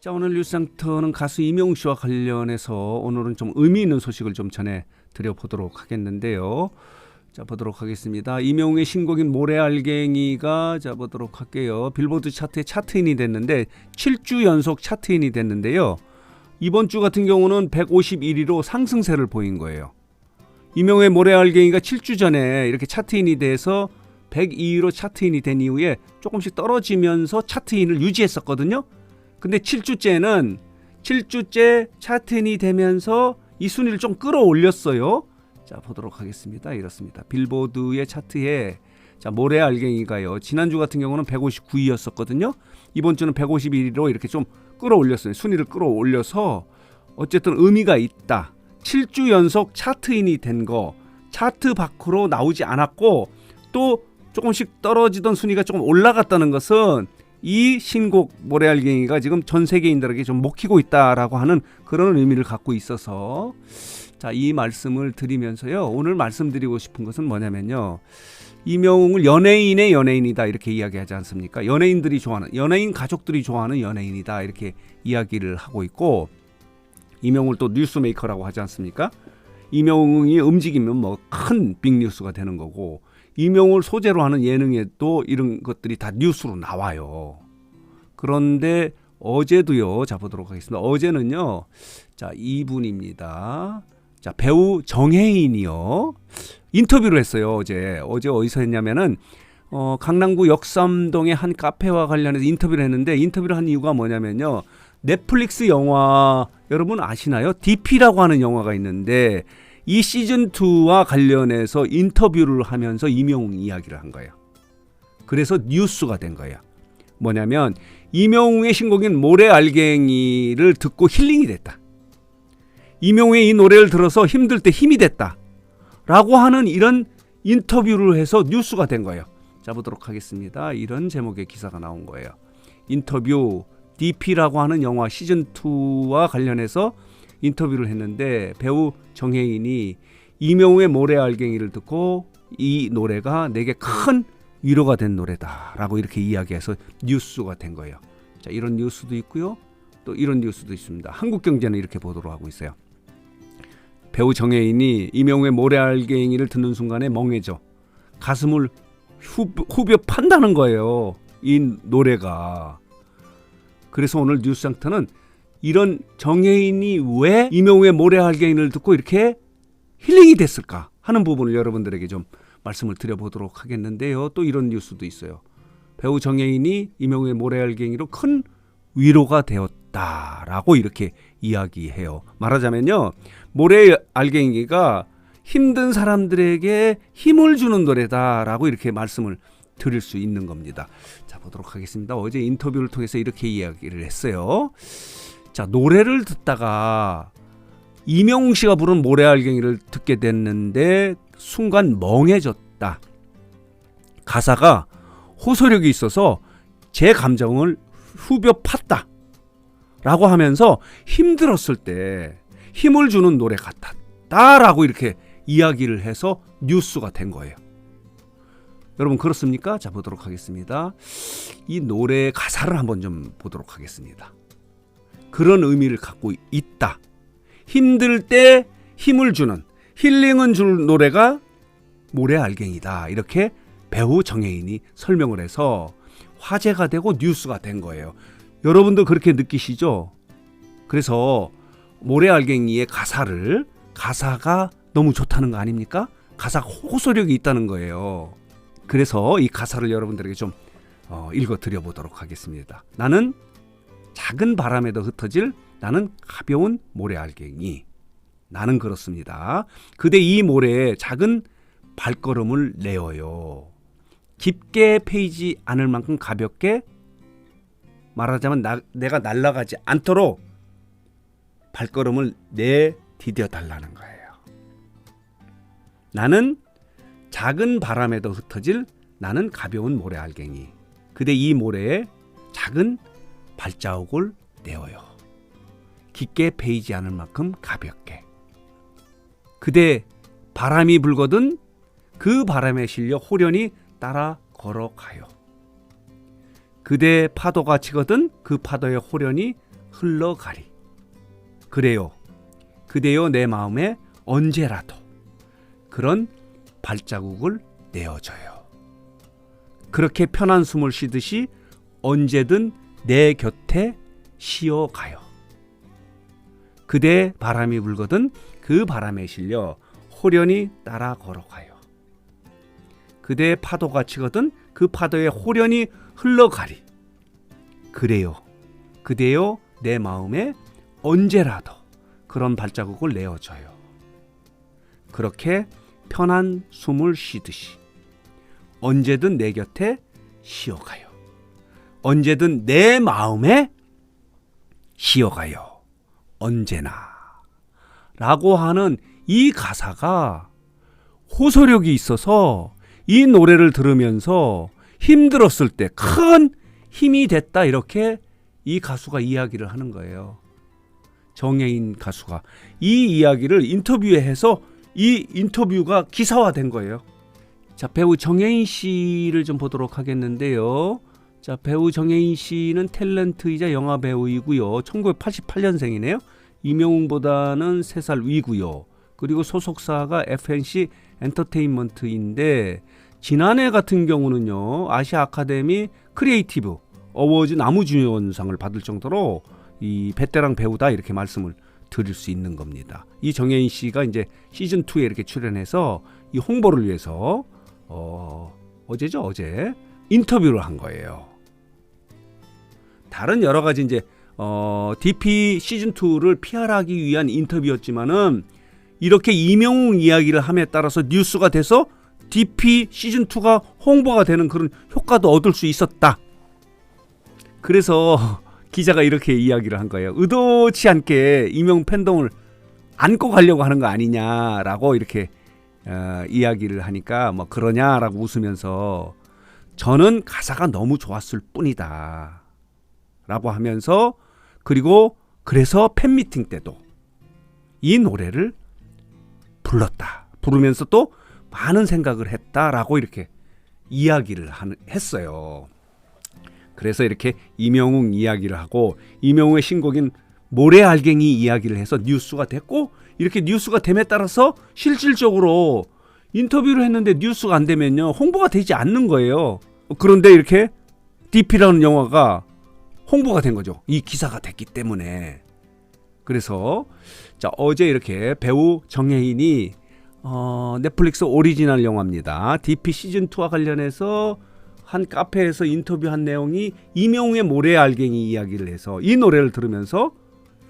자, 오늘 뉴스상터는 가수 이명웅 씨와 관련해서 오늘은 좀 의미 있는 소식을 좀 전해 드려보도록 하겠는데요. 자, 보도록 하겠습니다. 이명웅의 신곡인 모래알갱이가 자 보도록 할게요. 빌보드 차트에 차트인이 됐는데 7주 연속 차트인이 됐는데요. 이번 주 같은 경우는 151위로 상승세를 보인 거예요. 이명웅의 모래알갱이가 7주 전에 이렇게 차트인이 돼서 102위로 차트인이 된 이후에 조금씩 떨어지면서 차트인을 유지했었거든요. 근데 7주째 차트인이 되면서 이 순위를 좀 끌어올렸어요. 자, 보도록 하겠습니다. 이렇습니다. 빌보드의 차트에 자, 모래알갱이가요. 지난주 같은 경우는 159위였었거든요. 이번 주는 151위로 이렇게 좀 끌어올렸어요. 순위를 끌어올려서 어쨌든 의미가 있다. 7주 연속 차트인이 된 거, 차트 밖으로 나오지 않았고 또 조금씩 떨어지던 순위가 조금 올라갔다는 것은 이 신곡 모래알갱이가 지금 전 세계인들에게 좀 먹히고 있다라고 하는 그런 의미를 갖고 있어서 자, 이 말씀을 드리면서요. 오늘 말씀드리고 싶은 것은 뭐냐면요. 이명웅을 연예인의 연예인이다 이렇게 이야기하지 않습니까? 연예인들이 좋아하는, 연예인 가족들이 좋아하는 연예인이다 이렇게 이야기를 하고 있고, 이명웅을 또 뉴스메이커라고 하지 않습니까? 이명웅이 움직이면 뭐 큰 빅뉴스가 되는 거고, 이명웅을 소재로 하는 예능에도 이런 것들이 다 뉴스로 나와요. 그런데 어제도요. 자, 보도록 하겠습니다. 어제는요. 자, 이분입니다. 자, 배우 정혜인이요. 인터뷰를 했어요. 어제 어디서 했냐면은 강남구 역삼동의 한 카페와 관련해서 인터뷰를 했는데, 인터뷰를 한 이유가 뭐냐면요. 넷플릭스 영화 여러분 아시나요? DP라고 하는 영화가 있는데 이 시즌2와 관련해서 인터뷰를 하면서 이명웅 이야기를 한 거예요. 그래서 뉴스가 된 거예요. 뭐냐면 이명웅의 신곡인 모래알갱이를 듣고 힐링이 됐다. 이명웅의 이 노래를 들어서 힘들 때 힘이 됐다. 라고 하는 이런 인터뷰를 해서 뉴스가 된 거예요. 자, 보도록 하겠습니다. 이런 제목의 기사가 나온 거예요. 인터뷰 DP라고 하는 영화 시즌2와 관련해서 인터뷰를 했는데 배우 정혜인이 이명웅의 모래알갱이를 듣고 이 노래가 내게 큰 위로가 된 노래다라고 이렇게 이야기해서 뉴스가 된 거예요. 자, 이런 뉴스도 있고요. 또 이런 뉴스도 있습니다. 한국경제는 이렇게 보도록 하고 있어요. 배우 정혜인이 이명웅의 모래알갱이를 듣는 순간에 멍해져 가슴을 후벼 판다는 거예요. 이 노래가. 그래서 오늘 뉴스상터는 이런 정혜인이 왜 이명웅의 모래알갱이를 듣고 이렇게 힐링이 됐을까 하는 부분을 여러분들에게 좀 말씀을 드려보도록 하겠는데요. 또 이런 뉴스도 있어요. 배우 정혜인이 이명웅의 모래알갱이로 큰 위로가 되었다라고 이렇게 이야기해요. 말하자면요. 모래알갱이가 힘든 사람들에게 힘을 주는 노래다라고 이렇게 말씀을 드릴 수 있는 겁니다. 자, 보도록 하겠습니다. 어제 인터뷰를 통해서 이렇게 이야기를 했어요. 자, 노래를 듣다가 이명웅 씨가 부른 모래알갱이를 듣게 됐는데 순간 멍해졌다. 가사가 호소력이 있어서 제 감정을 후벼 팠다. 라고 하면서 힘들었을 때 힘을 주는 노래 같았다. 라고 이렇게 이야기를 해서 뉴스가 된 거예요. 여러분 그렇습니까? 자, 보도록 하겠습니다. 이 노래 가사를 한번 좀 보도록 하겠습니다. 그런 의미를 갖고 있다. 힘들 때 힘을 주는, 힐링은 줄 노래가 모래알갱이다. 이렇게 배우 정혜인이 설명을 해서 화제가 되고 뉴스가 된 거예요. 여러분도 그렇게 느끼시죠? 그래서 모래알갱이의 가사가 너무 좋다는 거 아닙니까? 가사 호소력이 있다는 거예요. 그래서 이 가사를 여러분들에게 좀 읽어드려 보도록 하겠습니다. 나는 작은 바람에도 흩어질 나는 가벼운 모래알갱이. 나는 그렇습니다. 그대 이 모래에 작은 발걸음을 내어요. 깊게 패이지 않을 만큼 가볍게, 말하자면 내가 날아가지 않도록 발걸음을 내디뎌 달라는 거예요. 나는 작은 바람에도 흩어질 나는 가벼운 모래알갱이. 그대 이 모래에 작은 발자국을 내어요. 깊게 패이지 않을 만큼 가볍게. 그대 바람이 불거든 그 바람에 실려 호련히 따라 걸어가요. 그대 파도가 치거든 그 파도에 호련히 흘러가리. 그래요. 그대여 내 마음에 언제라도 그런 발자국을 내어줘요. 그렇게 편한 숨을 쉬듯이 언제든 내 곁에 쉬어가요. 그대의 바람이 불거든 그 바람에 실려 호련히 따라 걸어가요. 그대의 파도가 치거든 그 파도에 호련히 흘러가리. 그래요. 그대여 내 마음에 언제라도 그런 발자국을 내어줘요. 그렇게 편한 숨을 쉬듯이 언제든 내 곁에 쉬어가요. 언제든 내 마음에 쉬어가요. 언제나 라고 하는 이 가사가 호소력이 있어서 이 노래를 들으면서 힘들었을 때 큰 힘이 됐다, 이렇게 이 가수가 이야기를 하는 거예요. 정혜인 가수가 이 이야기를 인터뷰에 해서 이 인터뷰가 기사화된 거예요. 자, 배우 정혜인 씨를 좀 보도록 하겠는데요. 자, 배우 정혜인 씨는 탤런트이자 영화 배우이고요. 1988년생이네요. 이명웅보다는 3살 위고요. 그리고 소속사가 FNC 엔터테인먼트인데 지난해 같은 경우는요, 아시아 아카데미 크리에이티브 어워즈 나무주연상을 받을 정도로 이 베테랑 배우다, 이렇게 말씀을 드릴 수 있는 겁니다. 이 정혜인 씨가 이제 시즌 2에 이렇게 출연해서 이 홍보를 위해서 어제 인터뷰를 한 거예요. 다른 여러 가지 이제 DP 시즌 2를 PR하기 위한 인터뷰였지만은 이렇게 이명웅 이야기를 함에 따라서 뉴스가 돼서 DP 시즌 2가 홍보가 되는 그런 효과도 얻을 수 있었다. 그래서 기자가 이렇게 이야기를 한 거예요. 의도치 않게 이명웅 팬덤을 안고 가려고 하는 거 아니냐라고 이렇게 이야기를 하니까 뭐 그러냐라고 웃으면서 저는 가사가 너무 좋았을 뿐이다 라고 하면서, 그리고 그래서 팬미팅 때도 이 노래를 부르면서 또 많은 생각을 했다라고 이렇게 이야기를 했어요. 그래서 이렇게 이명웅 이야기를 하고 이명웅의 신곡인 모래알갱이 이야기를 해서 뉴스가 됐고, 이렇게 뉴스가 됨에 따라서 실질적으로 인터뷰를 했는데 뉴스가 안 되면요, 홍보가 되지 않는 거예요. 그런데 이렇게 DP라는 영화가 홍보가 된 거죠. 이 기사가 됐기 때문에. 그래서 자, 어제 이렇게 배우 정혜인이 넷플릭스 오리지널 영화입니다. DP 시즌2와 관련해서 한 카페에서 인터뷰한 내용이 이명웅의 모래알갱이 이야기를 해서 이 노래를 들으면서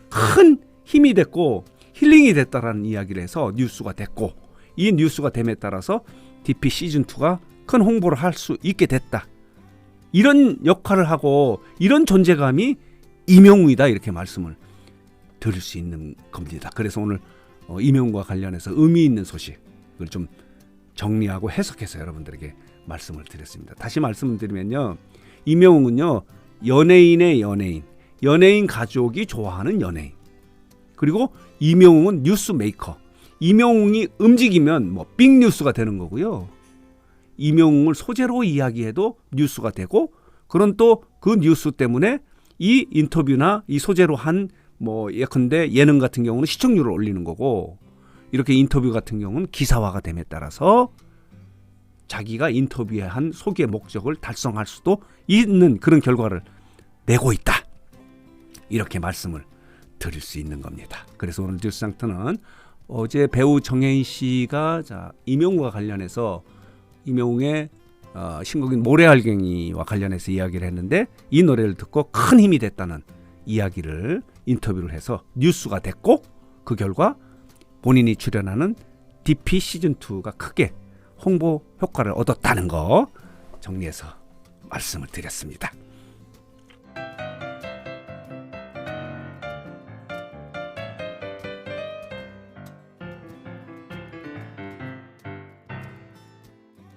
큰 힘이 됐고 힐링이 됐다라는 이야기를 해서 뉴스가 됐고, 이 뉴스가 됨에 따라서 DP 시즌2가 큰 홍보를 할 수 있게 됐다. 이런 역할을 하고 이런 존재감이 이명웅이다, 이렇게 말씀을 드릴 수 있는 겁니다. 그래서 오늘 이명웅과 관련해서 의미 있는 소식을 좀 정리하고 해석해서 여러분들에게 말씀을 드렸습니다. 다시 말씀을 드리면요, 이명웅은요, 연예인의 연예인 가족이 좋아하는 연예인, 그리고 이명웅은 뉴스 메이커. 이명웅이 움직이면 뭐 빅뉴스가 되는 거고요. 이명웅을 소재로 이야기해도 뉴스가 되고, 그런 또 그 뉴스 때문에 이 인터뷰나 이 소재로 한 뭐 예컨대 예능 같은 경우는 시청률을 올리는 거고, 이렇게 인터뷰 같은 경우는 기사화가 됨에 따라서 자기가 인터뷰에 한 소개 목적을 달성할 수도 있는 그런 결과를 내고 있다, 이렇게 말씀을 드릴 수 있는 겁니다. 그래서 오늘 뉴스상터는 어제 배우 정혜인 씨가 이명웅과 관련해서 이명웅의 신곡인 모래알갱이와 관련해서 이야기를 했는데, 이 노래를 듣고 큰 힘이 됐다는 이야기를 인터뷰를 해서 뉴스가 됐고, 그 결과 본인이 출연하는 DP 시즌2가 크게 홍보 효과를 얻었다는 거 정리해서 말씀을 드렸습니다.